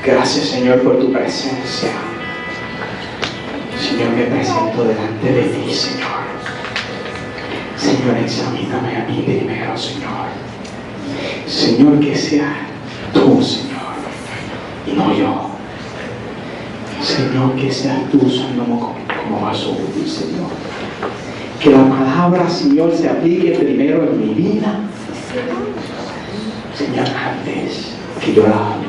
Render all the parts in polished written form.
Gracias, Señor, por tu presencia. Señor, me presento delante de ti, Señor. Señor, examíname a mí primero, Señor. Señor, que sea tú, Señor, y no yo. Señor, que seas tú usándome como vaso útil, Señor. Que la palabra, Señor, se aplique primero en mi vida, Señor, antes que yo la hable.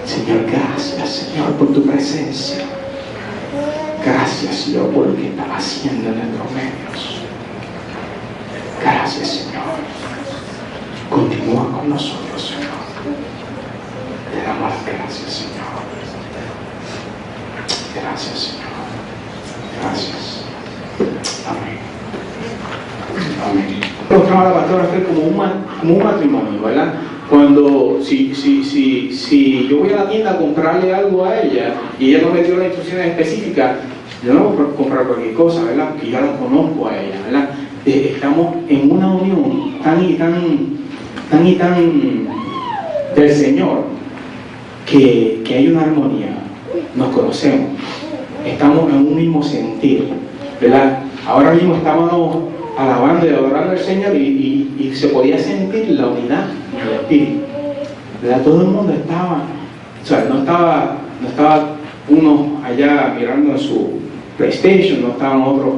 Señor, gracias, Señor, por tu presencia. Gracias, Señor, por lo que estás haciendo en nuestros medios. Gracias, Señor. Continúa con nosotros, Señor. Te damos las gracias, Señor. Gracias, Señor. Gracias. Amén. Amén. Nos trajo la pastora Fer como un matrimonio, ¿verdad? Cuando, si yo voy a la tienda a comprarle algo a ella y ella no me dio las instrucciones específicas, yo no voy a comprar cualquier cosa, ¿verdad? Porque ya la conozco a ella, ¿verdad? Estamos en una unión tan del Señor que hay una armonía. Nos conocemos, estamos en un mismo sentir, ¿verdad? Ahora mismo estábamos alabando y adorando al Señor y se podía sentir la unidad en el Espíritu, ¿verdad? Todo el mundo estaba, o sea, no estaba uno allá mirando en su PlayStation, no estaban otros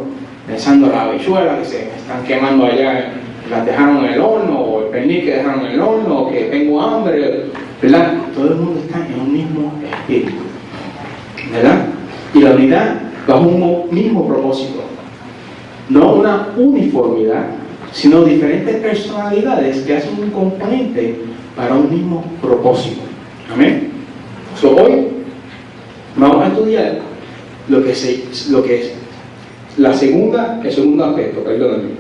pensando en la habichuela que se están quemando allá, las dejaron en el horno, o el pernil que dejaron en el horno, o que tengo hambre, ¿verdad? Todo el mundo está en un mismo espíritu, ¿verdad? Y la unidad bajo un mismo propósito. No una uniformidad, sino diferentes personalidades que hacen un componente para un mismo propósito. Amén. Hoy vamos a estudiar lo que es el segundo aspecto, perdónenme.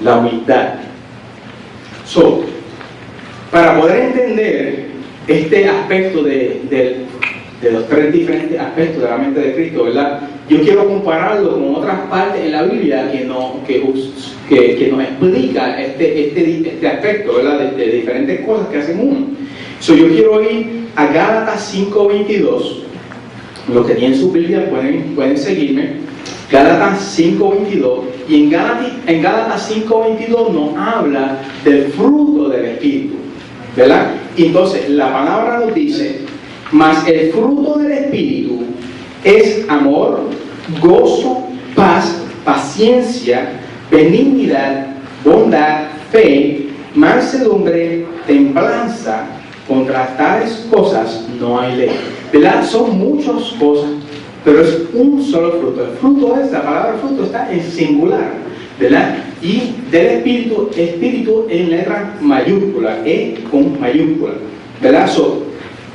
La humildad. Para poder entender este aspecto de los tres diferentes aspectos de la mente de Cristo, ¿verdad? Yo quiero compararlo con otras partes en la Biblia que nos explica este aspecto, ¿verdad? De diferentes cosas que hacen uno. Yo quiero ir a Gálatas 5:22. Los que tienen su Biblia pueden seguirme. Gálatas 5:22. Y en Gálatas 5:22 nos habla del fruto del Espíritu, ¿verdad? Y entonces la palabra nos dice: mas el fruto del Espíritu es amor, gozo, paz, paciencia, benignidad, bondad, fe, mansedumbre, templanza. Contra tales cosas no hay ley, ¿verdad? Son muchas cosas, pero es un solo fruto. El fruto la palabra fruto está en singular, ¿verdad? Y del espíritu en letra mayúscula, con mayúscula, ¿verdad?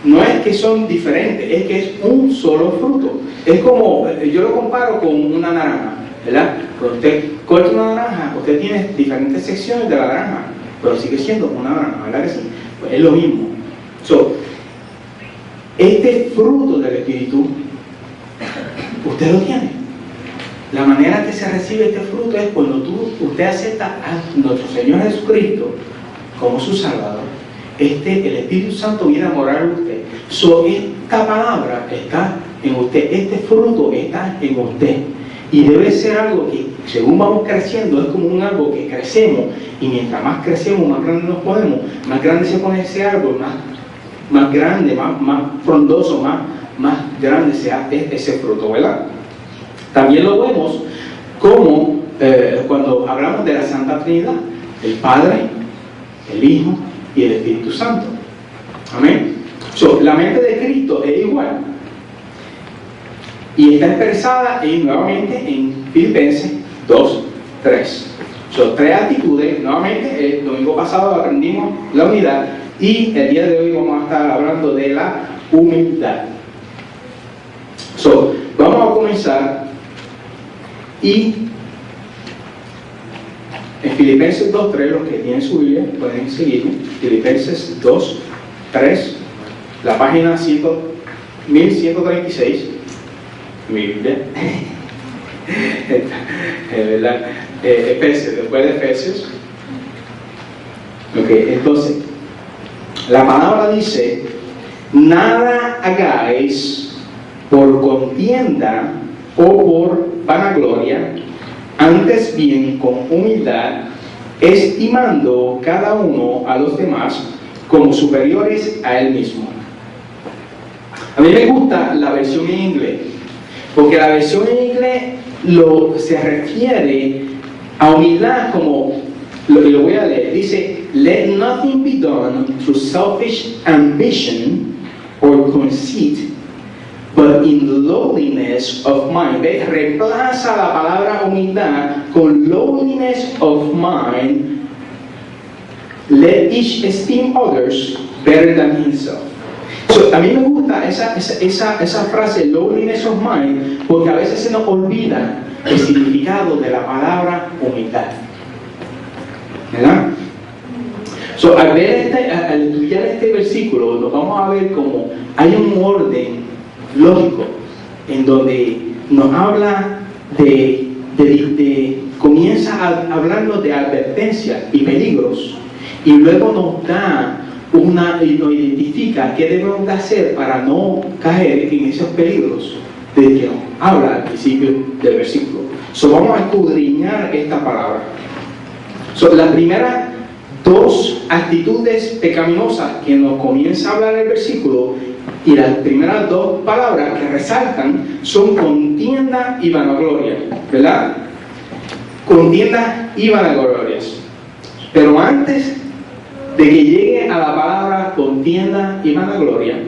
No es que son diferentes, es que es un solo fruto. Es como, yo lo comparo con una naranja, ¿verdad? Cuando usted corta una naranja, usted tiene diferentes secciones de la naranja, pero sigue siendo una naranja, ¿verdad que sí? Pues es lo mismo. Este fruto del Espíritu, usted lo tiene. La manera que se recibe este fruto es cuando usted acepta a nuestro Señor Jesucristo como su Salvador. El Espíritu Santo viene a morar en usted. Esta palabra está en usted, este fruto está en usted. Y debe ser algo que, según vamos creciendo, es como un árbol que crecemos. Y mientras más crecemos, más grande nos ponemos, más grande se pone ese árbol, más grande, más frondoso, más grande sea ese fruto, ¿verdad? También lo vemos como cuando hablamos de la Santa Trinidad: el Padre, el Hijo y el Espíritu Santo. Amén. La mente de Cristo es igual y está expresada nuevamente en Filipenses 2:3. Tres actitudes. Nuevamente, el domingo pasado aprendimos la unidad y el día de hoy vamos a estar hablando de la humildad. Vamos a comenzar y en Filipenses 2:3, los que tienen su Biblia pueden seguirme. Filipenses 2:3, la página 1136, mi Biblia. ¿Verdad? Efesios, después de Efesios. Ok, entonces, la palabra dice: nada hagáis por contienda o por vanagloria, antes bien con humildad, estimando cada uno a los demás como superiores a él mismo. A mí me gusta la versión en inglés, porque la versión en inglés se refiere a humildad como, lo voy a leer, dice: let nothing be done through selfish ambition or conceit, but in lowliness of mind. ¿Ves? Reemplaza la palabra humildad con lowliness of mind. Let each esteem others better than himself. So, a mí me gusta esa frase, lowliness of mind, porque a veces se nos olvida el significado de la palabra humildad, ¿verdad? So, al estudiar este versículo, nos vamos a ver como hay un orden lógico en donde nos habla comienza a hablarnos de advertencias y peligros, y luego nos da y nos identifica qué debemos de hacer para no caer en esos peligros de que nos habla al principio del versículo. So, vamos a escudriñar esta palabra. So, las primeras dos actitudes pecaminosas que nos comienza a hablar el versículo, y las primeras dos palabras que resaltan, son contienda y vanagloria, ¿verdad? Contienda y vanaglorias. Pero antes de que llegue a la palabra contienda y vanagloria,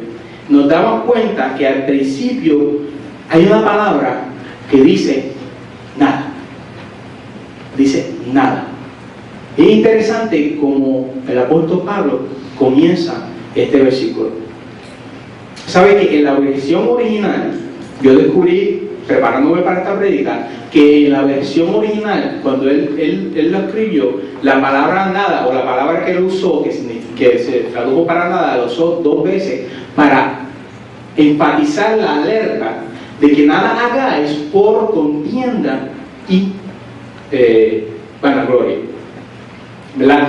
nos damos cuenta que al principio hay una palabra que dice nada. Dice nada. Es interesante como el apóstol Pablo comienza este versículo. ¿Sabe que en la versión original, yo descubrí, preparándome para esta prédica, que en la versión original, cuando él lo escribió, la palabra nada, o la palabra que él usó, que se tradujo para nada, lo usó dos veces para enfatizar la alerta de que nada hagáis por contienda y vanagloria, ¿verdad?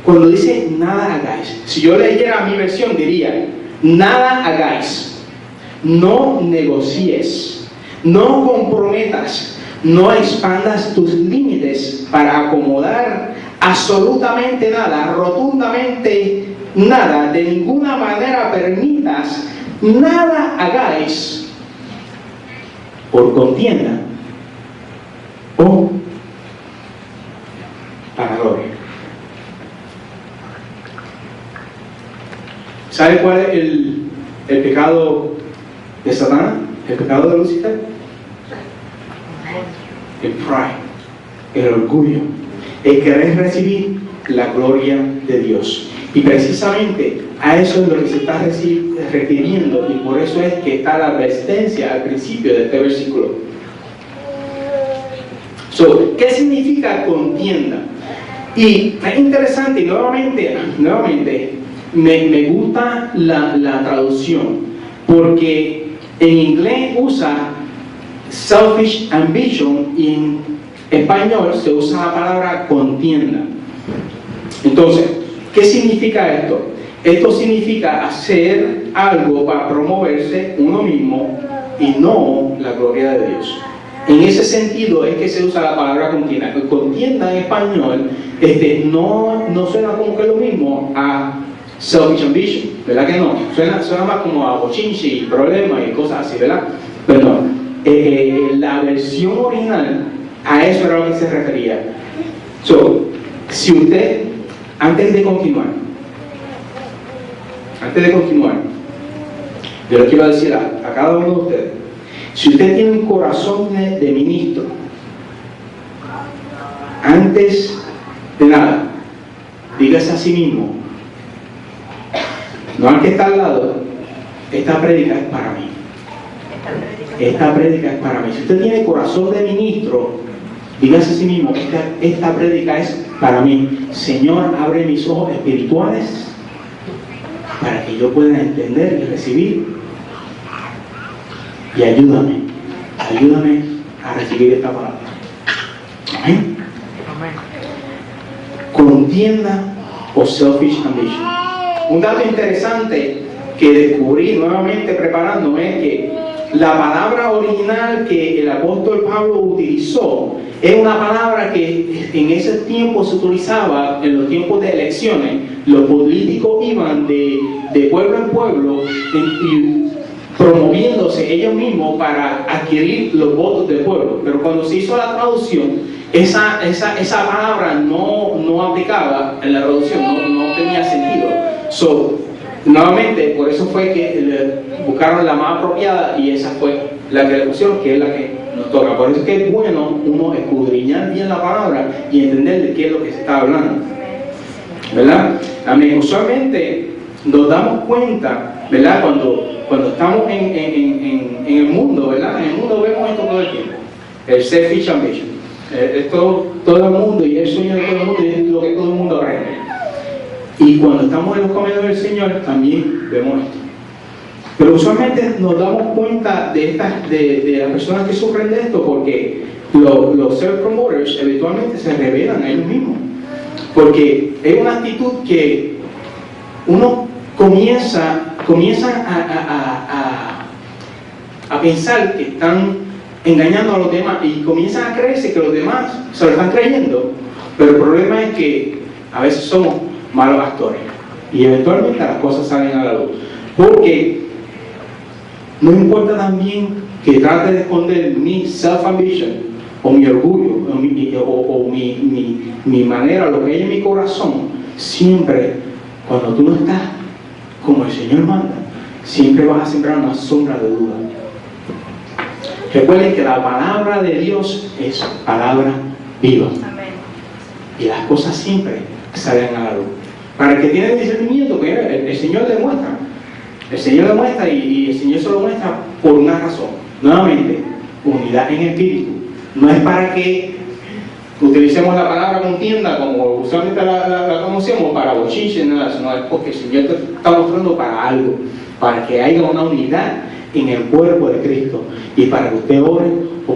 Cuando dice nada hagáis, si yo leyera mi versión diría: nada hagáis, no negocies, no comprometas, no expandas tus límites para acomodar absolutamente nada, rotundamente nada, de ninguna manera permitas, nada hagáis por contienda o vanagloria. ¿Sabe cuál es el pecado de Satanás? ¿El pecado de Lucifer? El pride, el orgullo, el querer recibir la gloria de Dios. Y precisamente a eso es lo que se está refiriendo, y por eso es que está la advertencia al principio de este versículo. ¿Qué significa contienda? Y es interesante, y nuevamente me gusta la traducción, porque en inglés usa selfish ambition y en español se usa la palabra contienda. Entonces, ¿qué significa esto? Esto significa hacer algo para promoverse uno mismo y no la gloria de Dios. En ese sentido es que se usa la palabra contienda. Contienda en español no suena como que lo mismo a selfish ambition, ¿verdad que no? Suena más como a bochinche y problemas y cosas así, ¿verdad? Pero la versión original a eso era lo que se refería. Si usted, antes de continuar, yo le quiero decir a cada uno de ustedes: si usted tiene un corazón de ministro, antes de nada, dígase a sí mismo, no al que está al lado: esta prédica es para mí. Esta prédica es para mí. Si usted tiene corazón de ministro, dígase a sí mismo: esta prédica es para mí. Señor, abre mis ojos espirituales para que yo pueda entender y recibir, y ayúdame a recibir esta palabra. Amén. Contienda o selfish ambition. Un dato interesante que descubrí nuevamente preparándome es que la palabra original que el apóstol Pablo utilizó es una palabra que en ese tiempo se utilizaba en los tiempos de elecciones. Los políticos iban de pueblo en pueblo y promoviéndose ellos mismos para adquirir los votos del pueblo. Pero cuando se hizo la traducción, esa palabra no aplicaba en la traducción, no tenía sentido. Nuevamente, por eso fue que buscaron la más apropiada y esa fue la que le pusieron, que es la que nos toca. Por eso es que es bueno uno escudriñar bien la palabra y entender de qué es lo que se está hablando, ¿verdad? Amén. Usualmente nos damos cuenta, ¿verdad? Cuando estamos en el mundo, ¿verdad? En el mundo vemos esto todo el tiempo, el selfish ambition. Todo el mundo y el sueño de todo el mundo y es lo que todo el mundo aprende. Y cuando estamos en los caminos del Señor también vemos esto. Pero usualmente nos damos cuenta de las personas que sufren de esto porque los self-promoters eventualmente se revelan a ellos mismos. Porque es una actitud que uno comienza a pensar que están engañando a los demás y comienzan a creerse que los demás se lo están creyendo. Pero el problema es que a veces somos malos actores y eventualmente las cosas salen a la luz, porque no importa también que trate de esconder mi self-ambition o mi orgullo o mi manera, lo que hay en mi corazón, siempre cuando tú no estás como el Señor manda, siempre vas a sembrar una sombra de duda. Recuerden que la palabra de Dios es palabra viva. Amén. Y las cosas siempre salen a la luz. Para el que tiene discernimiento, que el Señor demuestra. El Señor demuestra y el Señor se lo muestra por una razón. Nuevamente, unidad en espíritu. No es para que utilicemos la palabra contienda como usualmente la conocemos para bochinche, nada, sino es porque el Señor te está mostrando para algo, para que haya una unidad en el cuerpo de Cristo y para que usted ore o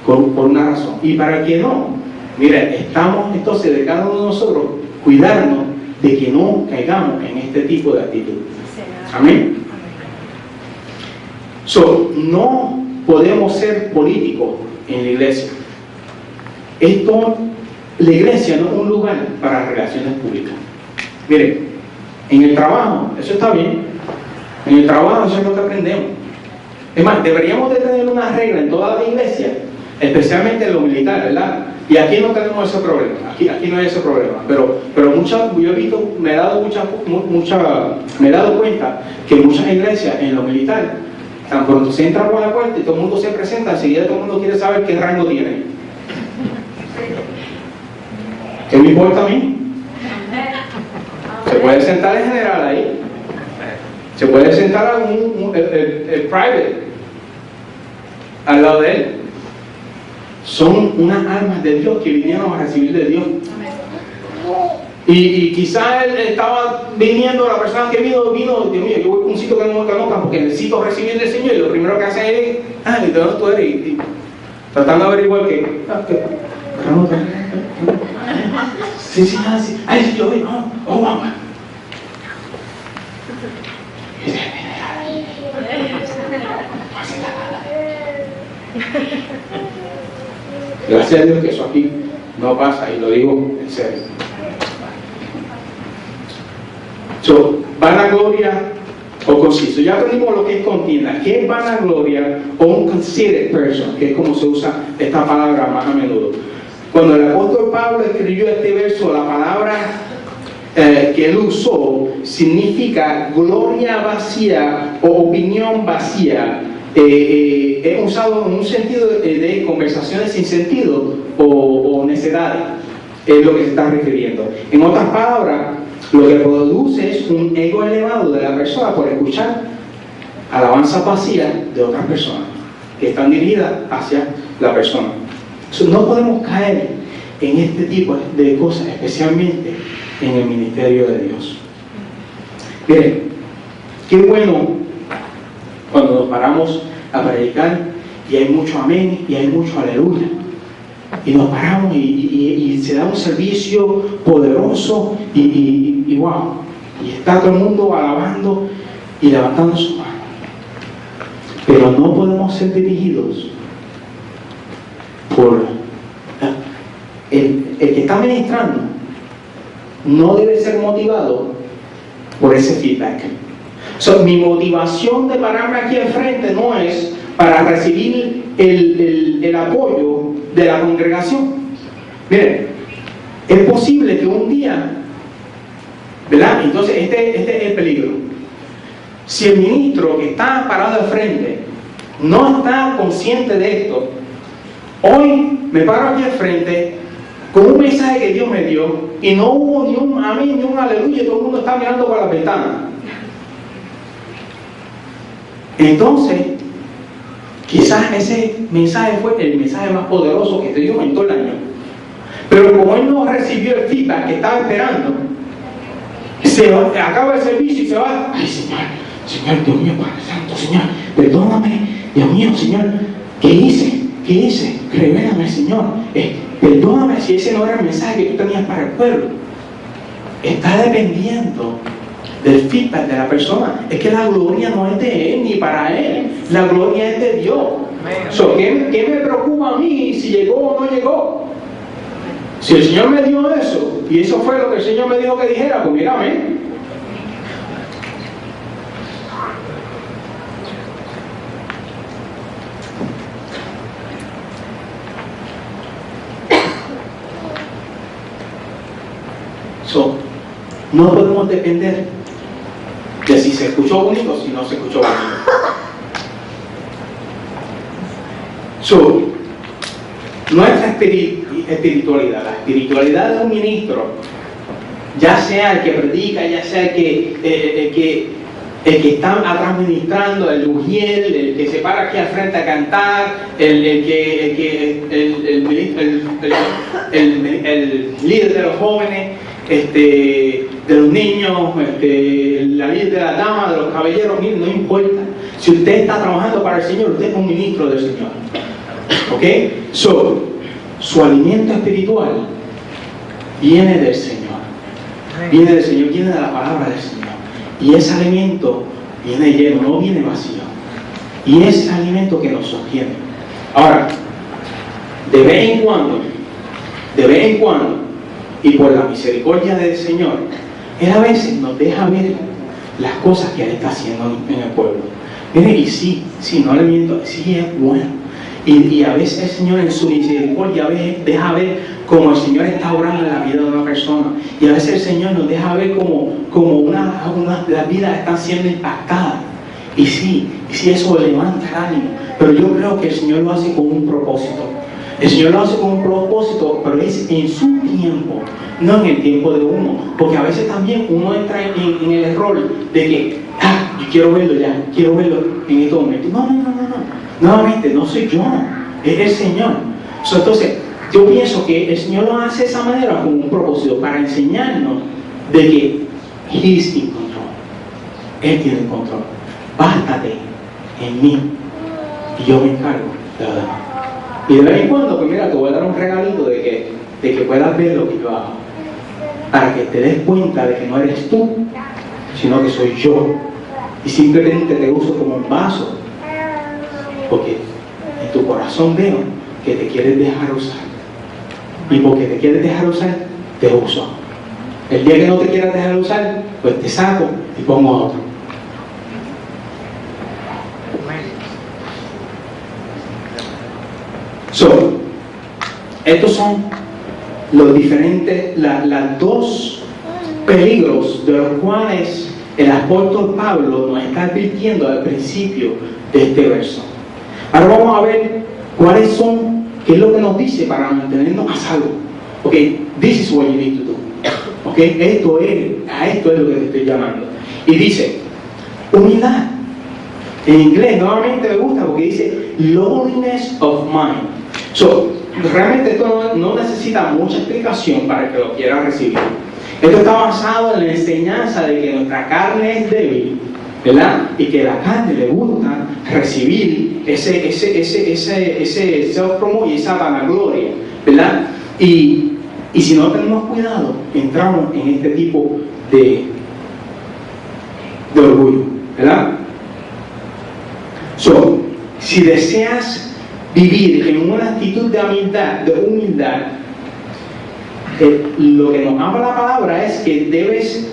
por una razón. Y para que no, mire, estamos entonces de cada uno de nosotros cuidarnos de que no caigamos en este tipo de actitud. Amén. No podemos ser políticos en la iglesia. La iglesia no es un lugar para relaciones públicas. Miren, en el trabajo, eso está bien. En el trabajo eso es lo que aprendemos. Es más, deberíamos de tener una regla en toda la iglesia, especialmente en lo militar, ¿verdad? Y aquí no tenemos ese problema, aquí no hay ese problema, pero yo he visto, me he dado cuenta que muchas iglesias en lo militar, tan pronto se entra por la puerta y todo el mundo se presenta, enseguida todo el mundo quiere saber qué rango tiene. ¿Qué me importa a mí? Se puede sentar el general ahí, se puede sentar el private al lado de él. Son unas almas de Dios que vinieron a recibir de Dios. Y quizás él estaba viniendo, la persona que vino, Dios mío, yo voy a un sitio que no me conozcan porque necesito recibir del Señor, y lo primero que hacen es, ¿y de dónde tú eres? Y tratando de averiguar que, sí, yo voy, vamos. Gracias a Dios que eso aquí no pasa, y lo digo en serio. Vanagloria o conciso. Ya aprendimos lo que es contienda. ¿Qué es vanagloria o un conceited person? Que es como se usa esta palabra más a menudo. Cuando el apóstol Pablo escribió este verso, la palabra que él usó significa gloria vacía o opinión vacía. He usado en un sentido de conversaciones sin sentido o necedades, es lo que se está refiriendo. En otras palabras, lo que produce es un ego elevado de la persona por escuchar alabanzas vacías de otras personas que están dirigidas hacia la persona. No podemos caer en este tipo de cosas, especialmente en el ministerio de Dios. Miren, qué bueno cuando nos paramos a predicar y hay mucho amén, y hay mucho aleluya. Y nos paramos y se da un servicio poderoso y wow. Y está todo el mundo alabando y levantando su mano. Pero no podemos ser dirigidos por el que está ministrando. No debe ser motivado por ese feedback. Mi motivación de pararme aquí al frente no es para recibir el apoyo de la congregación. Miren, es posible que un día, ¿verdad? Entonces este es el peligro. Si el ministro que está parado al frente no está consciente de esto, hoy me paro aquí al frente con un mensaje que Dios me dio y no hubo ni un amén ni un aleluya, todo el mundo está mirando por la ventana. Entonces, quizás ese mensaje fue el mensaje más poderoso que te dio en todo el año. Pero como él no recibió el feedback que estaba esperando, acaba el servicio y se va. Ay, Señor, Dios mío, Padre Santo, Señor, perdóname, Dios mío, Señor, ¿qué hice? Revélame, Señor, perdóname si ese no era el mensaje que tú tenías para el pueblo. Está dependiendo del feedback de la persona. Es que la gloria no es de él ni para él, la gloria es de Dios. ¿Qué me preocupa a mí si llegó o no llegó? Si el Señor me dio eso y eso fue lo que el Señor me dijo que dijera, pues mira, amén. No podemos depender de si se escuchó bonito o si no se escuchó bonito. Nuestra espiritualidad, la espiritualidad de un ministro, ya sea el que predica, ya sea el que está atrás ministrando, el ujiel, el que se para aquí al frente a cantar, el líder de los jóvenes, de los niños, la líder de las damas, de los caballeros, no importa. Si usted está trabajando para el Señor, usted es un ministro del Señor. ¿Ok? Su alimento espiritual viene del Señor. Viene del Señor, viene de la palabra del Señor. Y ese alimento viene lleno, no viene vacío. Y ese alimento que nos sostiene. Ahora, de vez en cuando, y por la misericordia del Señor, Él a veces nos deja ver las cosas que Él está haciendo en el pueblo. Mire, y sí, no le miento, sí es bueno. Y a veces el Señor en su misericordia deja ver cómo el Señor está obrando en la vida de una persona. Y a veces el Señor nos deja ver cómo las vidas están siendo impactadas. Y sí, eso levanta el ánimo. Pero yo creo que el Señor lo hace con un propósito. El Señor lo hace con un propósito, pero es en su tiempo, no en el tiempo de uno. Porque a veces también uno entra en el error de que, yo quiero verlo ya, quiero verlo en este momento. No. Nuevamente, no soy yo, es el Señor. Entonces, yo pienso que el Señor lo hace de esa manera con un propósito, para enseñarnos de que He's in control. Él tiene el control. Bástate en mí y yo me encargo de lo demás. Y de vez en cuando, pues mira, te voy a dar un regalito de que puedas ver lo que yo hago, para que te des cuenta de que no eres tú, sino que soy yo. Y simplemente te uso como un vaso, porque en tu corazón veo que te quieres dejar usar. Y porque te quieres dejar usar, te uso. El día que no te quieras dejar usar, pues te saco y pongo a otro. Estos son los diferentes, las dos peligros de los cuales el apóstol Pablo nos está advirtiendo al principio de este verso. Ahora vamos a ver cuáles son, qué es lo que nos dice para mantenernos a salvo. Ok, this is what you need to do. Ok, a esto es lo que te estoy llamando. Y dice, humildad. En inglés nuevamente me gusta porque dice lowliness of mind. Realmente esto no necesita mucha explicación para el que lo quiera recibir. Esto está basado en la enseñanza de que nuestra carne es débil, ¿verdad? Y que la carne le gusta recibir ese self-promote y esa vanagloria, ¿verdad? Y si no tenemos cuidado, entramos en este tipo de orgullo, ¿verdad? So, si deseas vivir en una actitud de humildad, lo que nos habla la palabra es que debes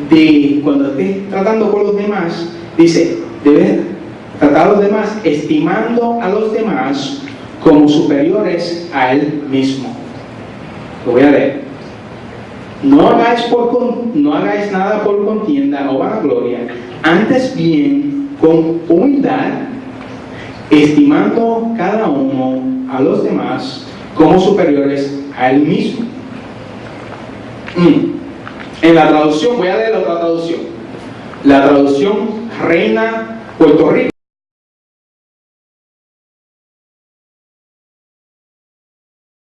de, cuando estés tratando con los demás, dice, debes tratar a los demás estimando a los demás como superiores a él mismo. Lo voy a leer. No hagáis nada por contienda o vanagloria, antes bien con humildad, estimando cada uno a los demás como superiores a él mismo. En la traducción, voy a leer otra traducción. La traducción Reina Puerto Rico.